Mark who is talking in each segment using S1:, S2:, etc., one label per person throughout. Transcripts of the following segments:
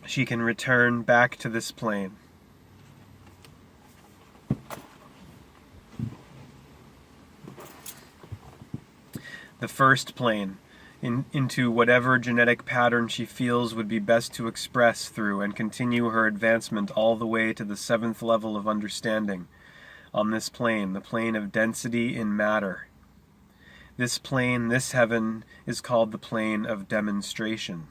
S1: she can return back to this plane. The first plane, into whatever genetic pattern she feels would be best to express through and continue her advancement all the way to the 7th level of understanding. On this plane, the plane of density in matter. This plane, this heaven, is called the plane of demonstration.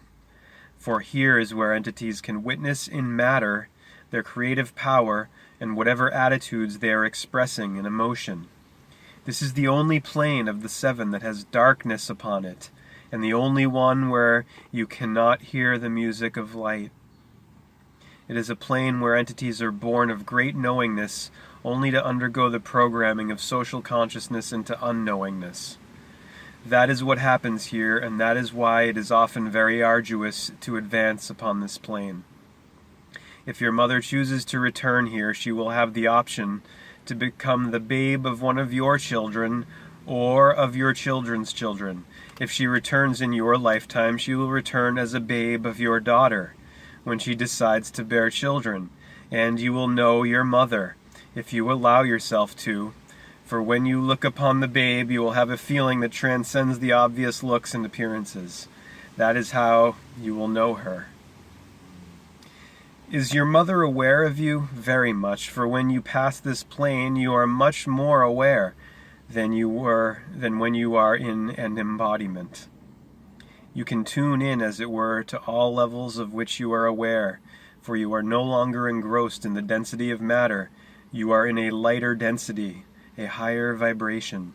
S1: For here is where entities can witness in matter their creative power and whatever attitudes they are expressing in emotion. This is the only plane of the 7 that has darkness upon it, and the only one where you cannot hear the music of light. It is a plane where entities are born of great knowingness only to undergo the programming of social consciousness into unknowingness. That is what happens here, and that is why it is often very arduous to advance upon this plane. If your mother chooses to return here, she will have the option to become the babe of one of your children or of your children's children. If she returns in your lifetime, she will return as a babe of your daughter when she decides to bear children, and you will know your mother if you allow yourself to, for when you look upon the babe, you will have a feeling that transcends the obvious looks and appearances. That is how you will know her. Is your mother aware of you? Very much, for when you pass this plane, you are much more aware than when you are in an embodiment. You can tune in, as it were, to all levels of which you are aware, for you are no longer engrossed in the density of matter. You are in a lighter density, a higher vibration.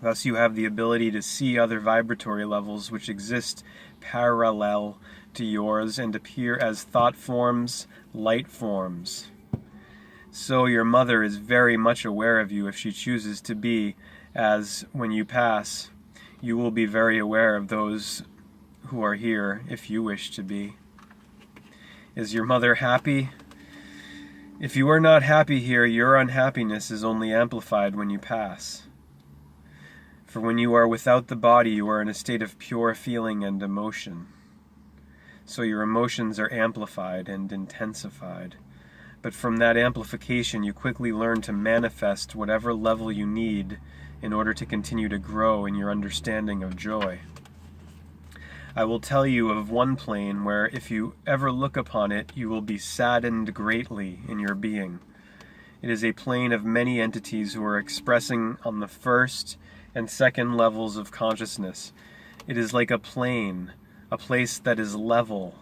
S1: Thus you have the ability to see other vibratory levels which exist parallel to yours and appear as thought forms, light forms. So your mother is very much aware of you if she chooses to be, as when you pass, you will be very aware of those who are here if you wish to be. Is your mother happy? If you are not happy here, your unhappiness is only amplified when you pass. For when you are without the body, you are in a state of pure feeling and emotion. So your emotions are amplified and intensified. But from that amplification, you quickly learn to manifest whatever level you need in order to continue to grow in your understanding of joy. I will tell you of one plane where if you ever look upon it, you will be saddened greatly in your being. It is a plane of many entities who are expressing on the 1st and 2nd levels of consciousness. It is like a plane, a place that is level.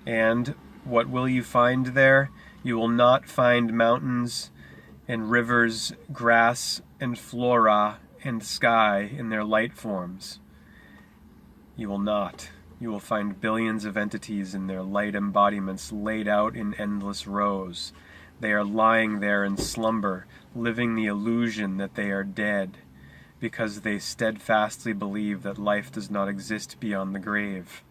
S1: And what will you find there? You will not find mountains and rivers, grass and flora and sky in their light forms. You will not. You will find billions of entities in their light embodiments laid out in endless rows. They are lying there in slumber, living the illusion that they are dead, because they steadfastly believe that life does not exist beyond the grave.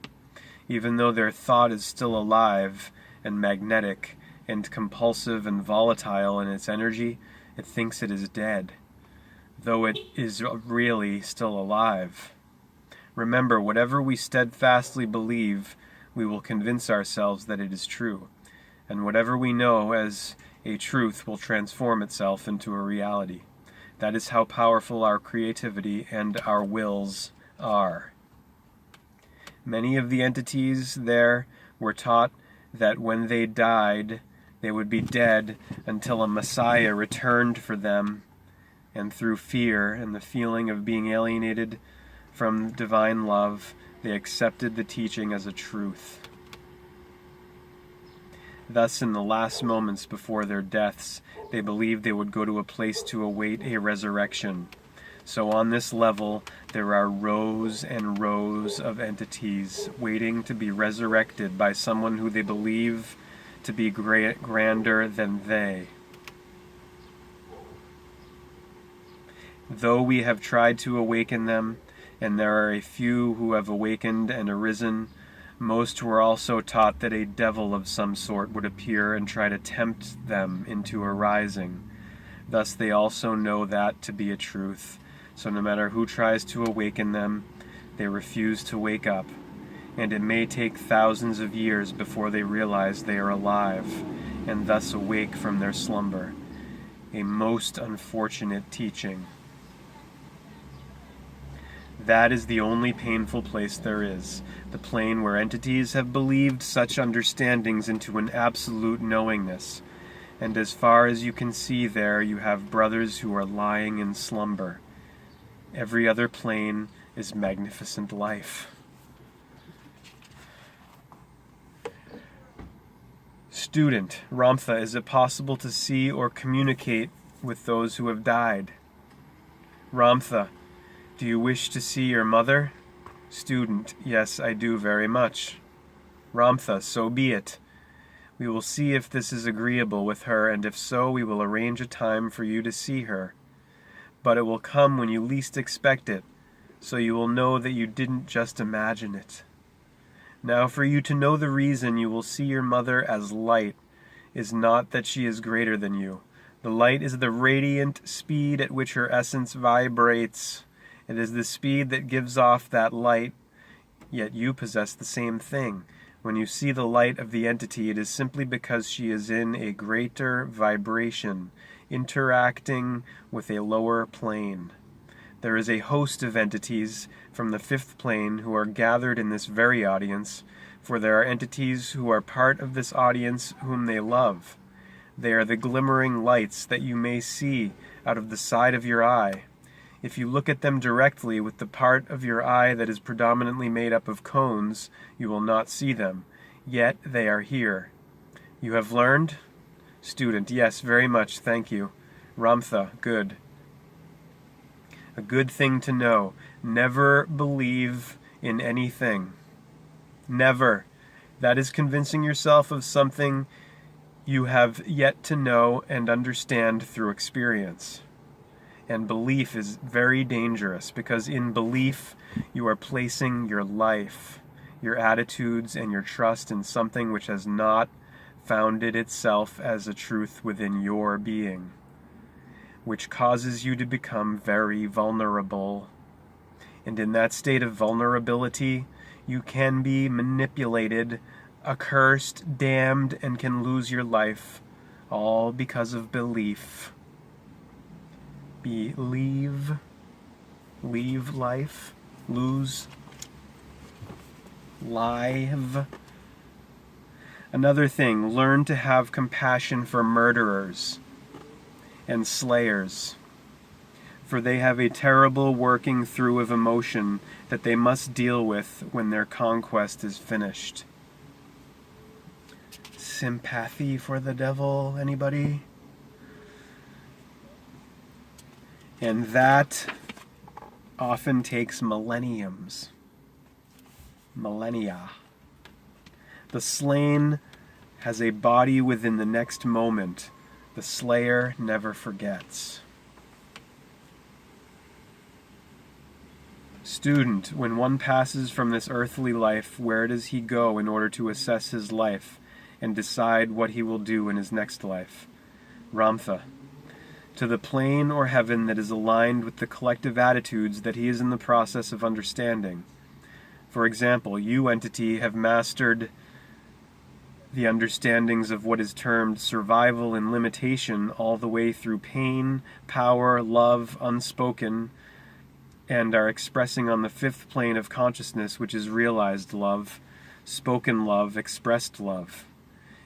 S1: Even though their thought is still alive and magnetic and compulsive and volatile in its energy, it thinks it is dead, though it is really still alive. Remember, whatever we steadfastly believe, we will convince ourselves that it is true, and whatever we know as a truth will transform itself into a reality. That is how powerful our creativity and our wills are. Many of the entities there were taught that when they died, they would be dead until a Messiah returned for them, and through fear and the feeling of being alienated from divine love, they accepted the teaching as a truth. Thus, in the last moments before their deaths, they believed they would go to a place to await a resurrection. So on this level, there are rows and rows of entities waiting to be resurrected by someone who they believe to be grander than they. Though we have tried to awaken them, and there are a few who have awakened and arisen, most were also taught that a devil of some sort would appear and try to tempt them into arising. Thus they also know that to be a truth, so no matter who tries to awaken them, they refuse to wake up. and it may take thousands of years before they realize they are alive, and thus awake from their slumber. A most unfortunate teaching. That is the only painful place there is, the plane where entities have believed such understandings into an absolute knowingness, and as far as you can see there you have brothers who are lying in slumber. Every other plane is magnificent life. Student, Ramtha, is it possible to see or communicate with those who have died? Ramtha, do you wish to see your mother? Student, yes, I do very much. Ramtha, so be it. We will see if this is agreeable with her, and if so, we will arrange a time for you to see her. But it will come when you least expect it, so you will know that you didn't just imagine it. Now, for you to know the reason you will see your mother as light is not that she is greater than you. The light is the radiant speed at which her essence vibrates. It is the speed that gives off that light, yet you possess the same thing. When you see the light of the entity, it is simply because she is in a greater vibration, interacting with a lower plane. There is a host of entities from the fifth plane who are gathered in this very audience, for there are entities who are part of this audience whom they love. They are the glimmering lights that you may see out of the side of your eye. If you look at them directly with the part of your eye that is predominantly made up of cones, you will not see them. Yet they are here. You have learned? Student, yes, very much, thank you. Ramtha, good. A good thing to know. Never believe in anything. Never. That is convincing yourself of something you have yet to know and understand through experience. And belief is very dangerous, because in belief you are placing your life, your attitudes, and your trust in something which has not founded itself as a truth within your being, which causes you to become very vulnerable. And in that state of vulnerability, you can be manipulated, accursed, damned, and can lose your life, all because of belief. Believe, leave life, lose live. Another thing, learn to have compassion for murderers and slayers, for they have a terrible working through of emotion that they must deal with when their conquest is finished. Sympathy for the devil, anybody? And that often takes millenniums. Millennia. The slain has a body within the next moment. The slayer never forgets. Student, when one passes from this earthly life, where does he go in order to assess his life and decide what he will do in his next life? Ramtha, to the plane or heaven that is aligned with the collective attitudes that he is in the process of understanding. For example, you, entity, have mastered the understandings of what is termed survival and limitation all the way through pain, power, love, unspoken, and are expressing on the fifth plane of consciousness, which is realized love, spoken love, expressed love.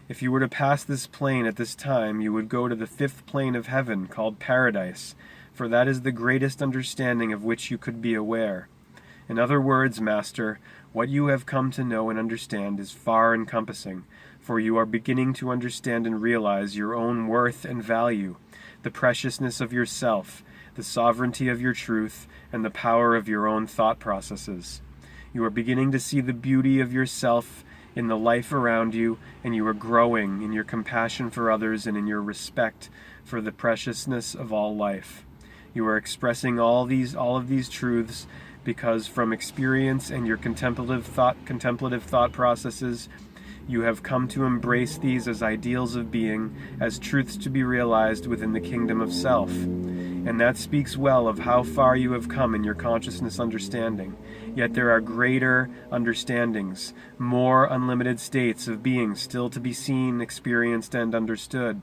S1: If you were to pass this plane at this time, you would go to the fifth plane of heaven, called paradise, for that is the greatest understanding of which you could be aware. In other words, Master, what you have come to know and understand is far encompassing, for you are beginning to understand and realize your own worth and value, the preciousness of yourself, the sovereignty of your truth, and the power of your own thought processes. You are beginning to see the beauty of yourself in the life around you, and you are growing in your compassion for others and in your respect for the preciousness of all life. You are expressing all of these truths because from experience and your contemplative thought processes, you have come to embrace these as ideals of being, as truths to be realized within the kingdom of self. and that speaks well of how far you have come in your consciousness understanding. Yet there are greater understandings, more unlimited states of being still to be seen, experienced, and understood.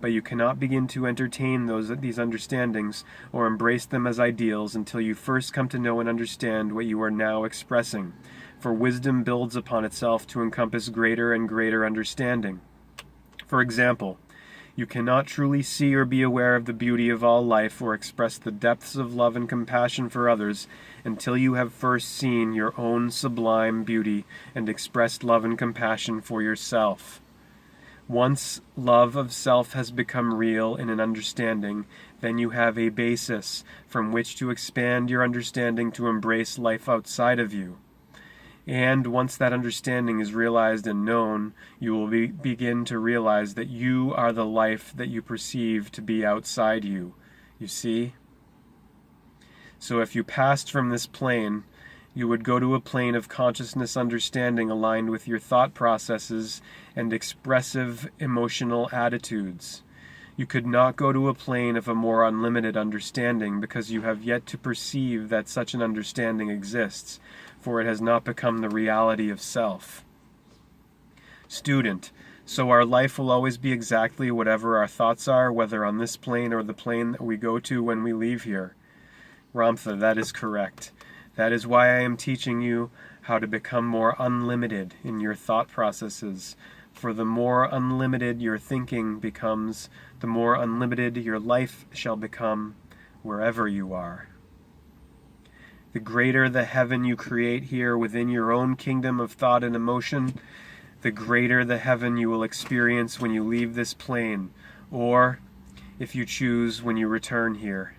S1: But you cannot begin to entertain these understandings or embrace them as ideals until you first come to know and understand what you are now expressing. For wisdom builds upon itself to encompass greater and greater understanding. For example, you cannot truly see or be aware of the beauty of all life or express the depths of love and compassion for others until you have first seen your own sublime beauty and expressed love and compassion for yourself. Once love of self has become real in an understanding, then you have a basis from which to expand your understanding to embrace life outside of you. And once that understanding is realized and known, you will begin to realize that you are the life that you perceive to be outside you. You see? So if you passed from this plane, you would go to a plane of consciousness understanding aligned with your thought processes and expressive emotional attitudes. You could not go to a plane of a more unlimited understanding because you have yet to perceive that such an understanding exists, for it has not become the reality of self. Student, so our life will always be exactly whatever our thoughts are, whether on this plane or the plane that we go to when we leave here. Ramtha, that is correct. That is why I am teaching you how to become more unlimited in your thought processes. For the more unlimited your thinking becomes, the more unlimited your life shall become wherever you are. The greater the heaven you create here within your own kingdom of thought and emotion, the greater the heaven you will experience when you leave this plane, or, if you choose, when you return here.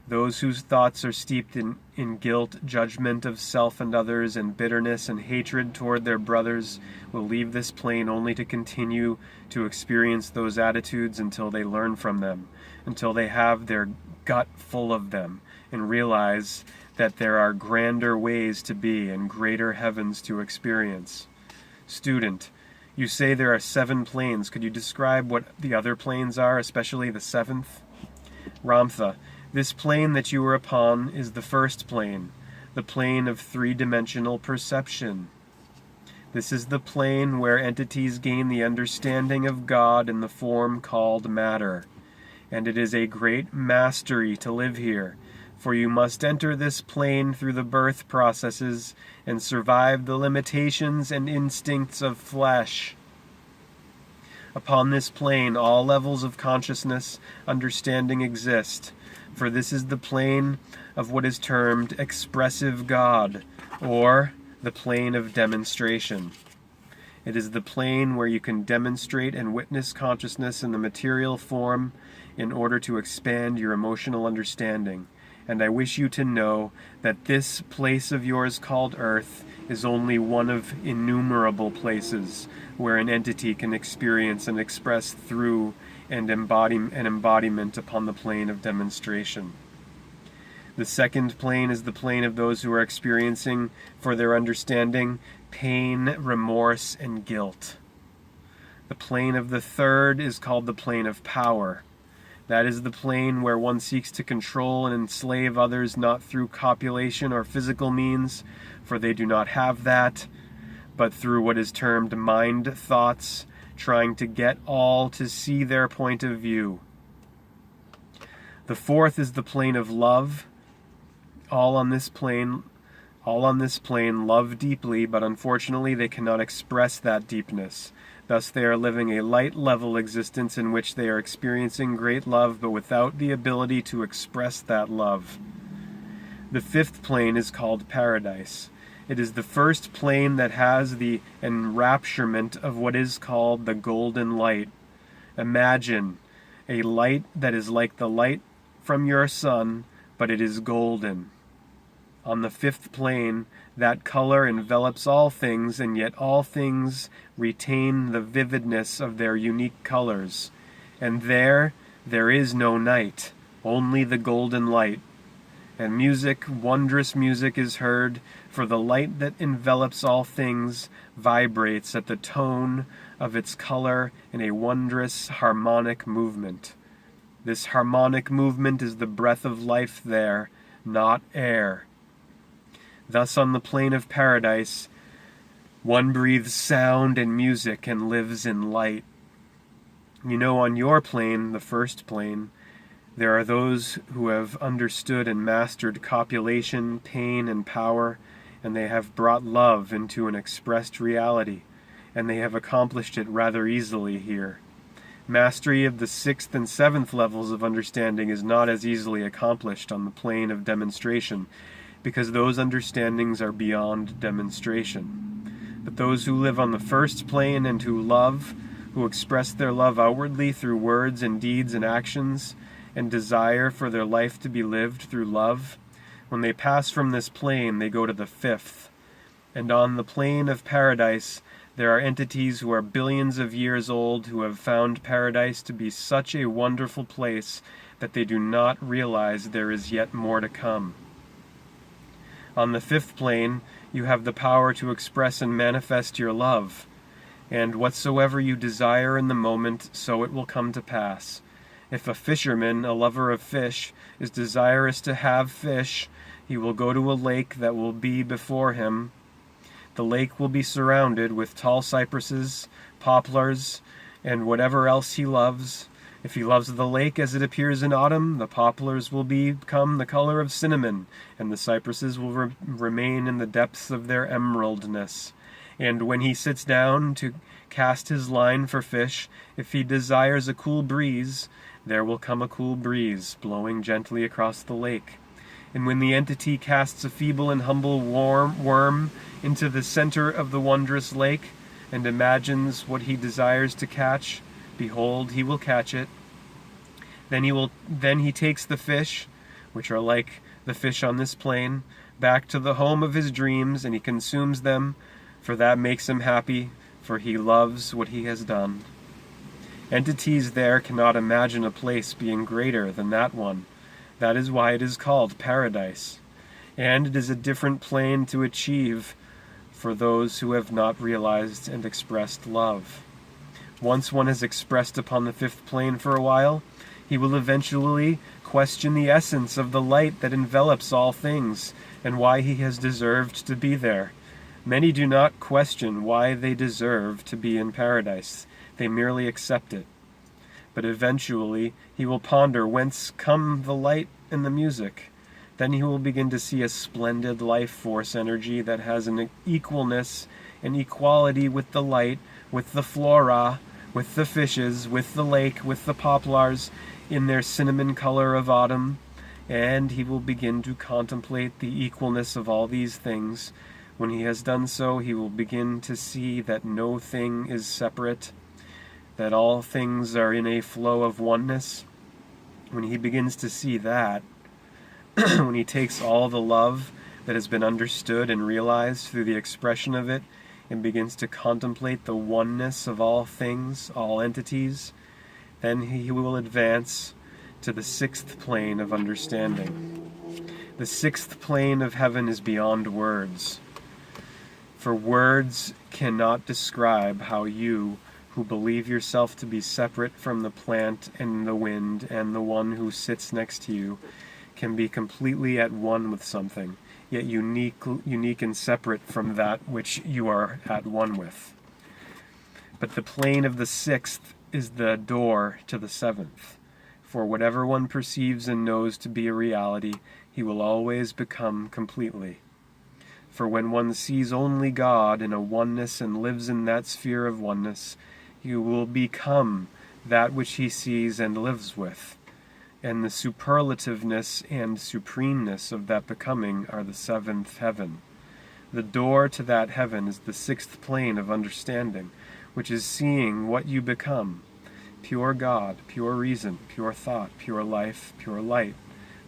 S1: Those whose thoughts are steeped in guilt, judgment of self and others, and bitterness and hatred toward their brothers will leave this plane only to continue to experience those attitudes until they learn from them, until they have their gut full of them, and realize that there are grander ways to be and greater heavens to experience. Student, you say there are 7 planes. Could you describe what the other planes are, especially the 7th? Ramtha, this plane that you are upon is the first plane, the plane of 3-dimensional perception. This is the plane where entities gain the understanding of God in the form called matter. And it is a great mastery to live here, for you must enter this plane through the birth processes and survive the limitations and instincts of flesh. Upon this plane, all levels of consciousness, understanding exist, for this is the plane of what is termed expressive God, or the plane of demonstration. It is the plane where you can demonstrate and witness consciousness in the material form in order to expand your emotional understanding. And I wish you to know that this place of yours called Earth is only one of innumerable places where an entity can experience and express through and embodiment upon the plane of demonstration. The second plane is the plane of those who are experiencing, for their understanding, pain, remorse, and guilt. The plane of the third is called the plane of power. That is the plane where one seeks to control and enslave others not through copulation or physical means, for they do not have that, but through what is termed mind thoughts, trying to get all to see their point of view. The fourth is the plane of love. All on this plane love deeply, but unfortunately they cannot express that deepness. Thus they are living a light-level existence in which they are experiencing great love, but without the ability to express that love. The fifth plane is called paradise. It is the first plane that has the enrapturement of what is called the golden light. Imagine a light that is like the light from your sun, but it is golden. On the fifth plane, that color envelops all things, and yet all things retain the vividness of their unique colors. And there is no night, only the golden light. And music, wondrous music is heard, for the light that envelops all things vibrates at the tone of its color in a wondrous harmonic movement. This harmonic movement is the breath of life there, not air. Thus on the plane of paradise, one breathes sound and music and lives in light. You know, on your plane, the first plane, there are those who have understood and mastered copulation, pain, and power, and they have brought love into an expressed reality, and they have accomplished it rather easily here. Mastery of the 6th and 7th levels of understanding is not as easily accomplished on the plane of demonstration, because those understandings are beyond demonstration. But those who live on the first plane and who love, who express their love outwardly through words and deeds and actions, and desire for their life to be lived through love, when they pass from this plane, they go to the 5th. And on the plane of paradise, there are entities who are billions of years old who have found paradise to be such a wonderful place that they do not realize there is yet more to come. On the 5th plane, you have the power to express and manifest your love, and whatsoever you desire in the moment, so it will come to pass. If a fisherman, a lover of fish, is desirous to have fish, he will go to a lake that will be before him. The lake will be surrounded with tall cypresses, poplars, and whatever else he loves. If he loves the lake as it appears in autumn, the poplars will become the color of cinnamon, and the cypresses will remain in the depths of their emeraldness. And when he sits down to cast his line for fish, if he desires a cool breeze, there will come a cool breeze, blowing gently across the lake. And when the entity casts a feeble and humble worm into the center of the wondrous lake, and imagines what he desires to catch, behold, he will catch it. Then he takes the fish, which are like the fish on this plane, back to the home of his dreams, and he consumes them, for that makes him happy, for he loves what he has done. Entities there cannot imagine a place being greater than that one. That is why it is called paradise. And it is a different plane to achieve for those who have not realized and expressed love. Once one has expressed upon the 5th plane for a while, he will eventually question the essence of the light that envelops all things, and why he has deserved to be there. Many do not question why they deserve to be in paradise. They merely accept it. But eventually he will ponder whence come the light and the music. Then he will begin to see a splendid life force energy that has an equalness and equality with the light, with the flora, with the fishes, with the lake, with the poplars, in their cinnamon color of autumn, and he will begin to contemplate the equalness of all these things. When he has done so, he will begin to see that no thing is separate, that all things are in a flow of oneness. When he begins to see that, when he takes all the love that has been understood and realized through the expression of it, and begins to contemplate the oneness of all things, all entities, then he will advance to the 6th plane of understanding. The 6th plane of heaven is beyond words, for words cannot describe how you, who believe yourself to be separate from the plant and the wind and the one who sits next to you, can be completely at one with something, yet unique and separate from that which you are at one with. But the plane of the 6th is the door to the 7th. For whatever one perceives and knows to be a reality, he will always become completely. For when one sees only God in a oneness and lives in that sphere of oneness, he will become that which he sees and lives with. And the superlativeness and supremeness of that becoming are the 7th heaven. The door to that heaven is the 6th plane of understanding, which is seeing what you become. Pure God, pure reason, pure thought, pure life, pure light,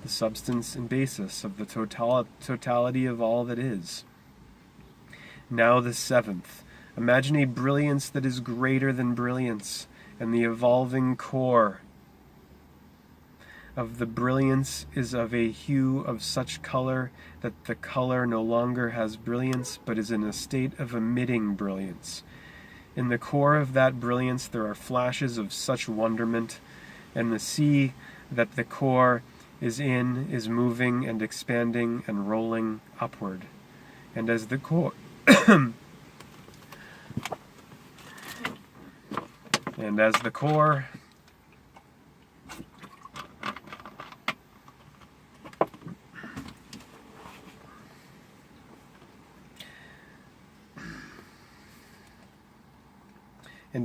S1: the substance and basis of the totality of all that is. Now the 7th. Imagine a brilliance that is greater than brilliance, and the evolving core of the brilliance is of a hue of such color that the color no longer has brilliance, but is in a state of emitting brilliance. In the core of that brilliance there are flashes of such wonderment and the sea that the core is in is moving and expanding and rolling upward. And as the core and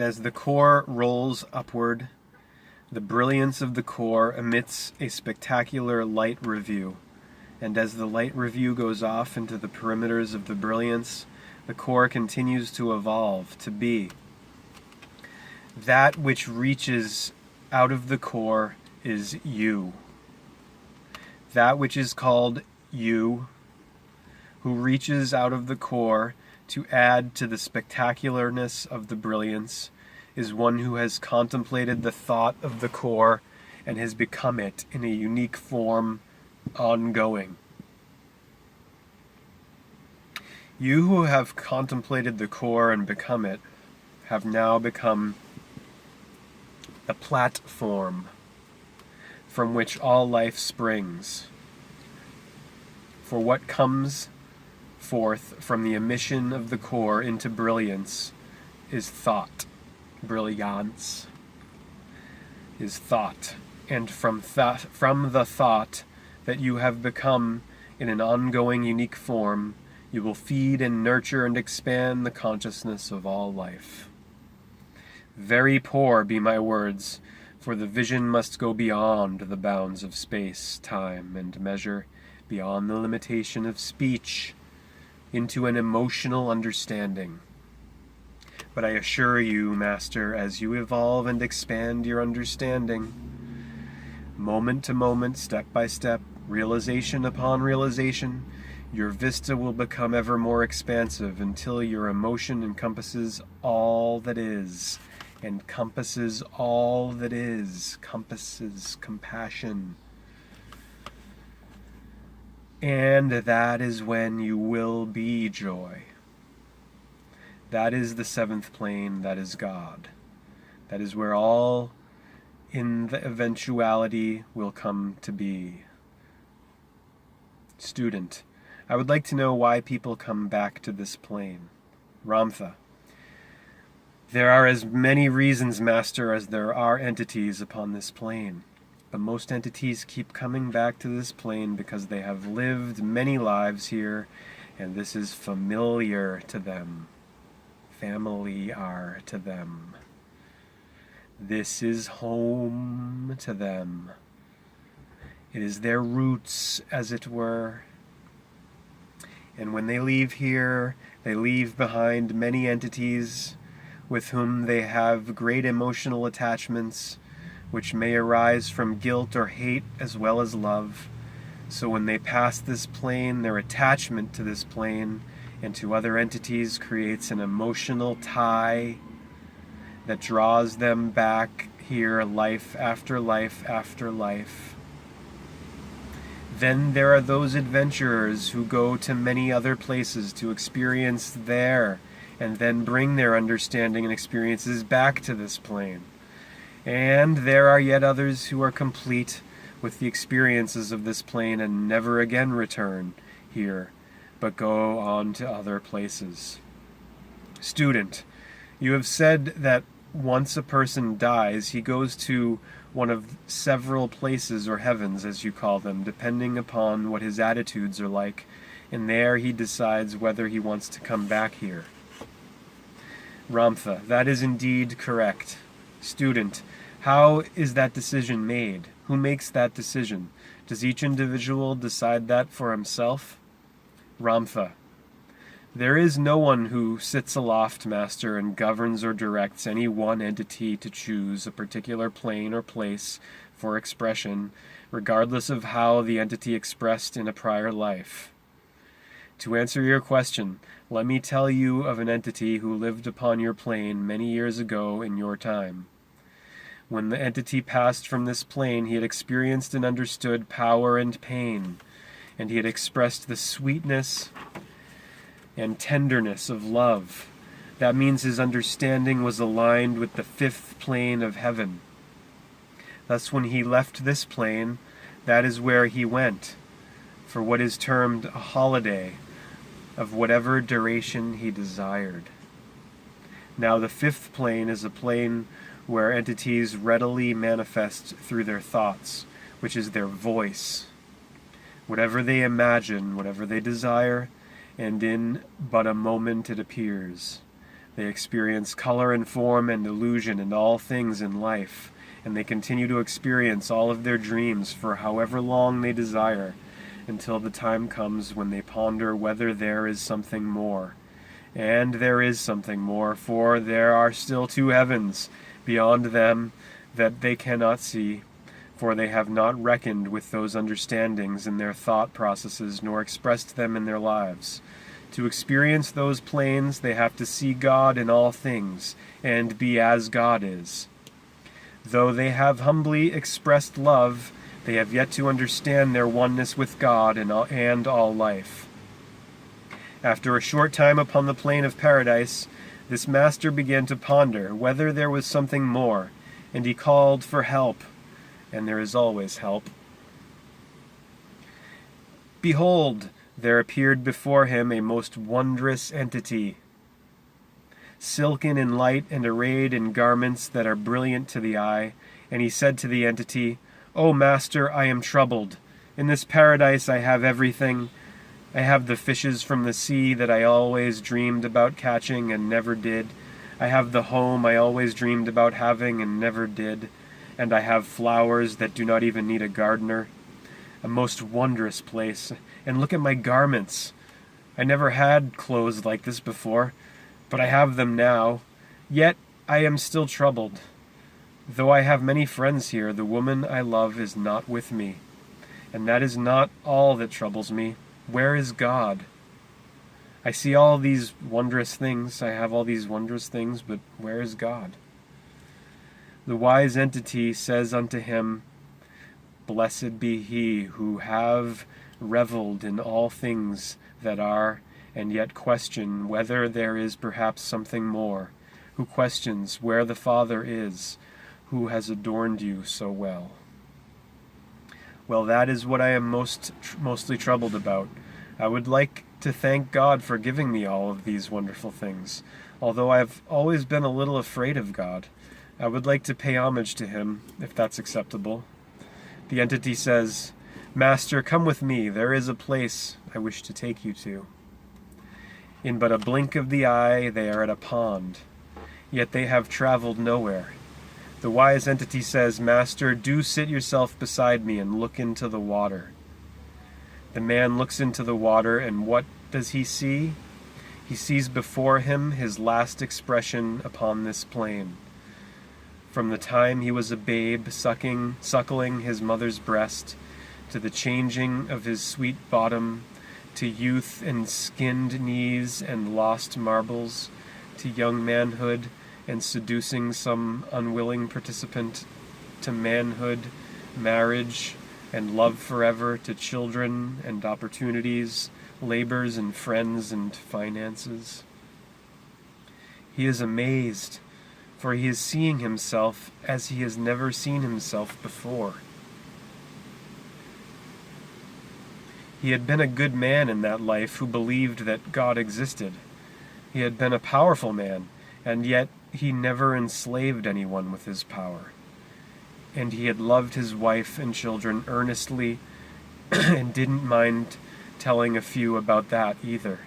S1: as the core rolls upward, the brilliance of the core emits a spectacular light review. And as the light review goes off into the perimeters of the brilliance, the core continues to evolve, to be. That which reaches out of the core is you. That which is called you, who reaches out of the core to add to the spectacularness of the brilliance, is one who has contemplated the thought of the core and has become it in a unique form, ongoing. You who have contemplated the core and become it have now become the platform from which all life springs. For what comes forth from the emission of the core into brilliance is thought. Brilliance is thought. And from the thought that you have become in an ongoing unique form, you will feed and nurture and expand the consciousness of all life. Very poor be my words, for the vision must go beyond the bounds of space, time, and measure, beyond the limitation of speech, into an emotional understanding. But I assure you, Master, as you evolve and expand your understanding, moment to moment, step by step, realization upon realization, your vista will become ever more expansive until your emotion encompasses all that is, encompasses all that is, compasses compassion. And that is when you will be joy. That is the seventh plane, that is God. That is where all in the eventuality will come to be. Student, I would like to know why people come back to this plane. Ramtha, there are as many reasons, Master, as there are entities upon this plane. But most entities keep coming back to this plane because they have lived many lives here, and this is familiar to them. Familiar to them. This is home to them. It is their roots, as it were. And when they leave here, they leave behind many entities with whom they have great emotional attachments, which may arise from guilt or hate as well as love. So when they pass this plane, their attachment to this plane and to other entities creates an emotional tie that draws them back here life after life after life. Then there are those adventurers who go to many other places to experience there, and then bring their understanding and experiences back to this plane. And there are yet others who are complete with the experiences of this plane and never again return here, but go on to other places. Student, you have said that once a person dies, he goes to one of several places or heavens, as you call them, depending upon what his attitudes are like, and there he decides whether he wants to come back here. Ramtha, that is indeed correct. Student, how is that decision made? Who makes that decision? Does each individual decide that for himself? Ramtha, there is no one who sits aloft, Master, and governs or directs any one entity to choose a particular plane or place for expression, regardless of how the entity expressed in a prior life. To answer your question, let me tell you of an entity who lived upon your plane many years ago in your time. When the entity passed from this plane, he had experienced and understood power and pain, and he had expressed the sweetness and tenderness of love. That means his understanding was aligned with the fifth plane of heaven. Thus when he left this plane, that is where he went, for what is termed a holiday of whatever duration he desired. Now the fifth plane is a plane where entities readily manifest through their thoughts, which is their voice. Whatever they imagine, whatever they desire, and in but a moment it appears. They experience color and form and illusion in all things in life, and they continue to experience all of their dreams for however long they desire, until the time comes when they ponder whether there is something more. And there is something more, for there are still two heavens beyond them that they cannot see, for they have not reckoned with those understandings in their thought processes, nor expressed them in their lives. To experience those planes, they have to see God in all things, and be as God is. Though they have humbly expressed love, they have yet to understand their oneness with God and all life. After a short time upon the plain of paradise, this master began to ponder whether there was something more, and he called for help, and there is always help. Behold, there appeared before him a most wondrous entity, silken in light and arrayed in garments that are brilliant to the eye, and he said to the entity, "O Master, I am troubled. In this paradise I have everything. I have the fishes from the sea that I always dreamed about catching and never did. I have the home I always dreamed about having and never did. And I have flowers that do not even need a gardener. A most wondrous place. And look at my garments. I never had clothes like this before, but I have them now. Yet I am still troubled. Though I have many friends here, the woman I love is not with me. And that is not all that troubles me. Where is God? I see all these wondrous things, I have all these wondrous things, but where is God?" The wise entity says unto him, "Blessed be he who have reveled in all things that are, and yet question whether there is perhaps something more, who questions where the Father is, who has adorned you so well." Well, that is what I am mostly troubled about. I would like to thank God for giving me all of these wonderful things. Although I've always been a little afraid of God, I would like to pay homage to him, if that's acceptable. The entity says, "Master, come with me. There is a place I wish to take you to." In but a blink of the eye, they are at a pond. Yet they have traveled nowhere. The wise entity says, "Master, do sit yourself beside me and look into the water." The man looks into the water, and what does he see? He sees before him his last expression upon this plain. From the time he was a babe suckling his mother's breast, to the changing of his sweet bottom, to youth and skinned knees and lost marbles, to young manhood and seducing some unwilling participant, to manhood, marriage, and love forever, to children and opportunities, labors and friends and finances. He is amazed, for he is seeing himself as he has never seen himself before. He had been a good man in that life who believed that God existed. He had been a powerful man, and yet he never enslaved anyone with his power. And he had loved his wife and children earnestly and didn't mind telling a few about that either.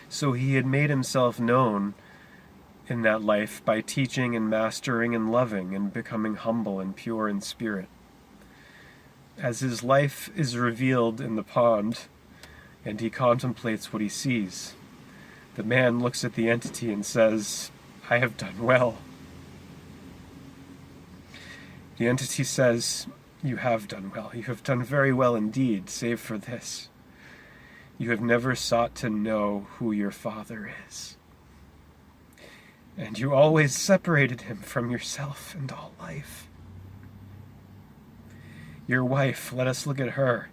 S1: So he had made himself known in that life by teaching and mastering and loving and becoming humble and pure in spirit. As his life is revealed in the pond, and he contemplates what he sees, the man looks at the entity and says, "I have done well." The entity says, "You have done well. You have done very well indeed, save for this. You have never sought to know who your Father is. And you always separated him from yourself and all life. Your wife, let us look at her.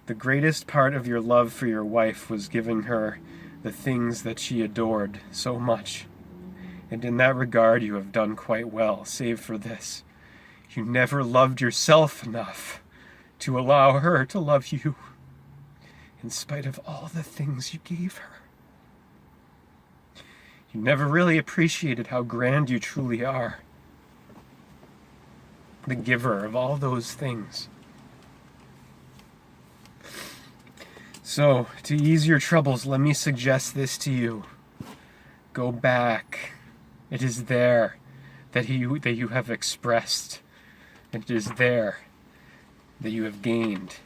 S1: The greatest part of your love for your wife was giving her the things that she adored so much. And in that regard you have done quite well, save for this. You never loved yourself enough to allow her to love you, in spite of all the things you gave her. You never really appreciated how grand you truly are, the giver of all those things. So, to ease your troubles, let me suggest this to you. Go back. It is there that you have expressed. It is there that you have gained.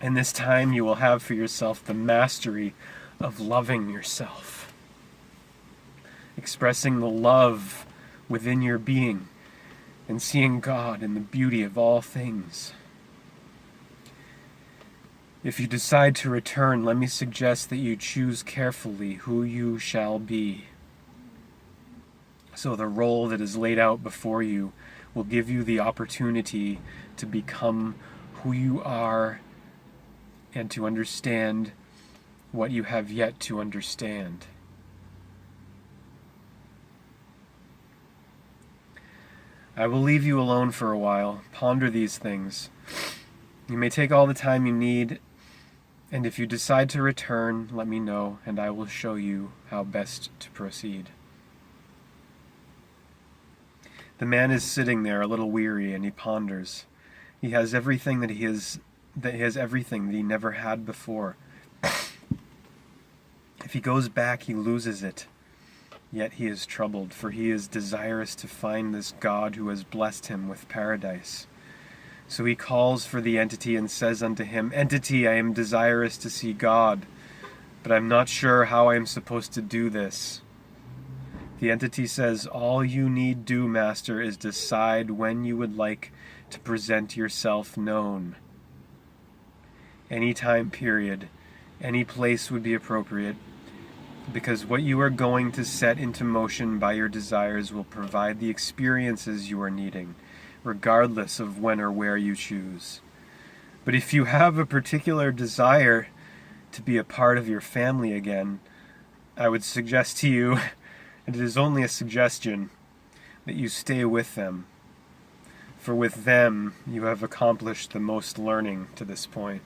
S1: And this time you will have for yourself the mastery of loving yourself. Expressing the love within your being and seeing God in the beauty of all things. If you decide to return, let me suggest that you choose carefully who you shall be. So the role that is laid out before you will give you the opportunity to become who you are and to understand what you have yet to understand. I will leave you alone for a while. Ponder these things. You may take all the time you need, and if you decide to return, let me know, and I will show you how best to proceed. The man is sitting there a little weary, and he ponders. He has everything that he never had before. If he goes back, he loses it. Yet he is troubled, for he is desirous to find this God who has blessed him with paradise. So he calls for the entity and says unto him, Entity, I am desirous to see God, but I'm not sure how I am supposed to do this. The entity says, All you need do, Master, is decide when you would like to present yourself known. Any time period, any place would be appropriate, because what you are going to set into motion by your desires will provide the experiences you are needing, regardless of when or where you choose. But if you have a particular desire to be a part of your family again, I would suggest to you, and it is only a suggestion, that you stay with them. For with them you have accomplished the most learning to this point.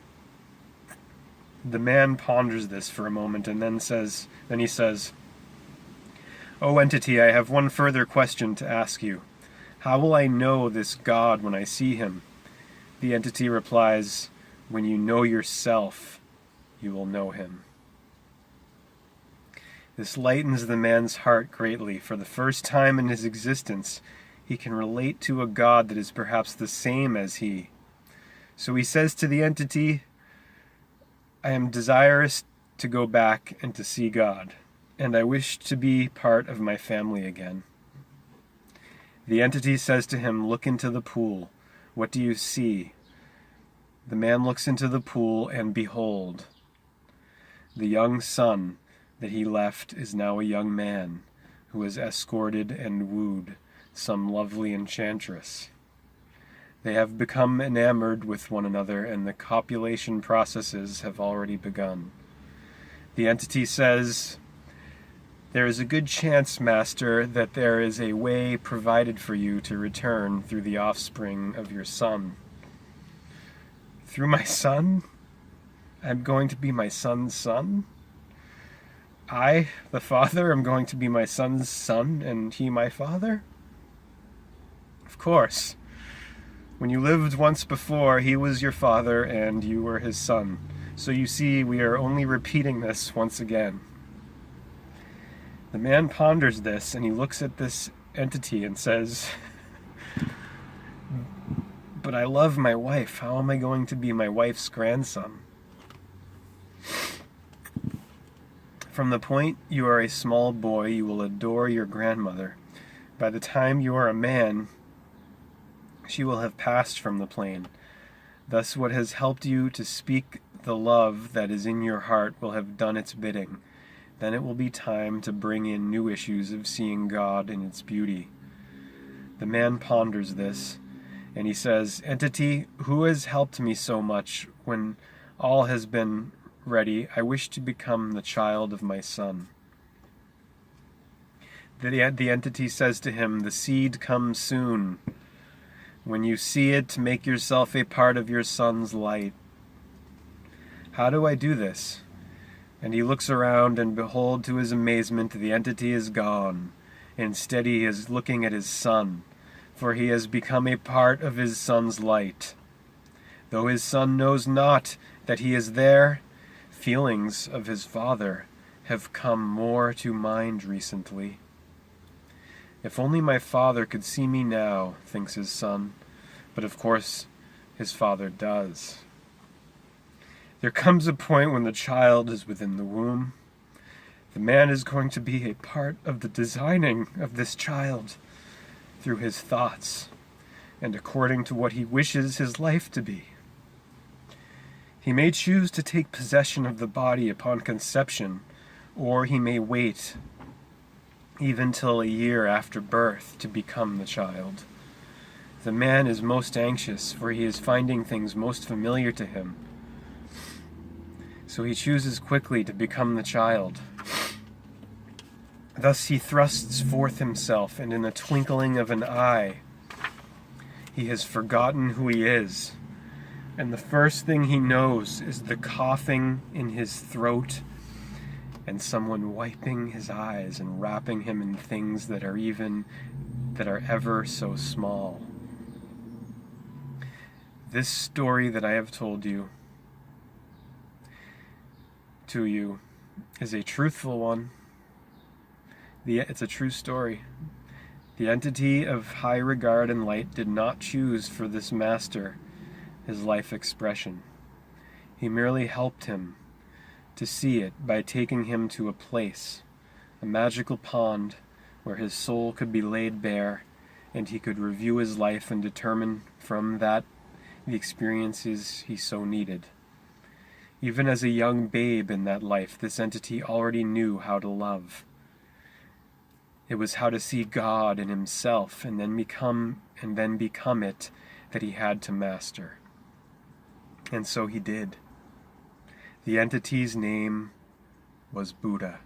S1: The man ponders this for a moment and then he says, O entity, I have one further question to ask you. How will I know this God when I see him? The entity replies, When you know yourself, you will know him. This lightens the man's heart greatly. For the first time in his existence, he can relate to a God that is perhaps the same as he. So he says to the entity, I am desirous to go back and to see God, and I wish to be part of my family again. The entity says to him, Look into the pool. What do you see? The man looks into the pool, and behold, the young son that he left is now a young man who has escorted and wooed some lovely enchantress. They have become enamored with one another, and the copulation processes have already begun. The entity says, There is a good chance, Master, that there is a way provided for you to return through the offspring of your son. Through my son? I'm going to be my son's son? I, the father, am going to be my son's son, and he my father? Of course. When you lived once before, he was your father, and you were his son. So you see, we are only repeating this once again. The man ponders this, and he looks at this entity and says, But I love my wife. How am I going to be my wife's grandson? From the point you are a small boy, you will adore your grandmother. By the time you are a man, she will have passed from the plane. Thus what has helped you to speak the love that is in your heart will have done its bidding. Then it will be time to bring in new issues of seeing God in its beauty. The man ponders this, and he says, Entity, who has helped me so much when all has been ready? I wish to become the child of my son. The entity says to him, "The seed comes soon. When you see it, make yourself a part of your son's light." How do I do this? And he looks around, and behold, to his amazement, the entity is gone. Instead, he is looking at his son, for he has become a part of his son's light. Though his son knows not that he is there, feelings of his father have come more to mind recently. If only my father could see me now, thinks his son, but of course his father does. There comes a point when the child is within the womb. The man is going to be a part of the designing of this child through his thoughts and according to what he wishes his life to be. He may choose to take possession of the body upon conception, or he may wait even till a year after birth to become the child. The man is most anxious, for he is finding things most familiar to him. So he chooses quickly to become the child. Thus he thrusts forth himself, and in the twinkling of an eye, he has forgotten who he is. And the first thing he knows is the coughing in his throat and someone wiping his eyes and wrapping him in things that are ever so small. This story that I have told you to you is a truthful one. It's a true story. The entity of high regard and light did not choose for this master his life expression. He merely helped him to see it by taking him to a place, a magical pond, where his soul could be laid bare, and he could review his life and determine from that the experiences he so needed. Even as a young babe in that life, this entity already knew how to love. It was how to see God in himself and then become it that he had to master. And so he did. The entity's name was Buddha.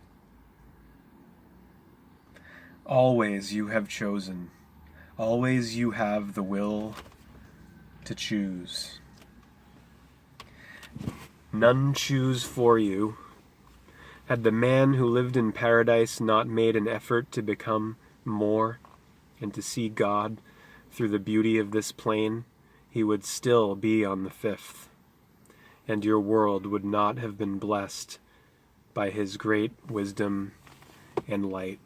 S1: Always you have chosen. Always you have the will to choose. None choose for you. Had the man who lived in paradise not made an effort to become more and to see God through the beauty of this plane, he would still be on the fifth, and your world would not have been blessed by his great wisdom and light.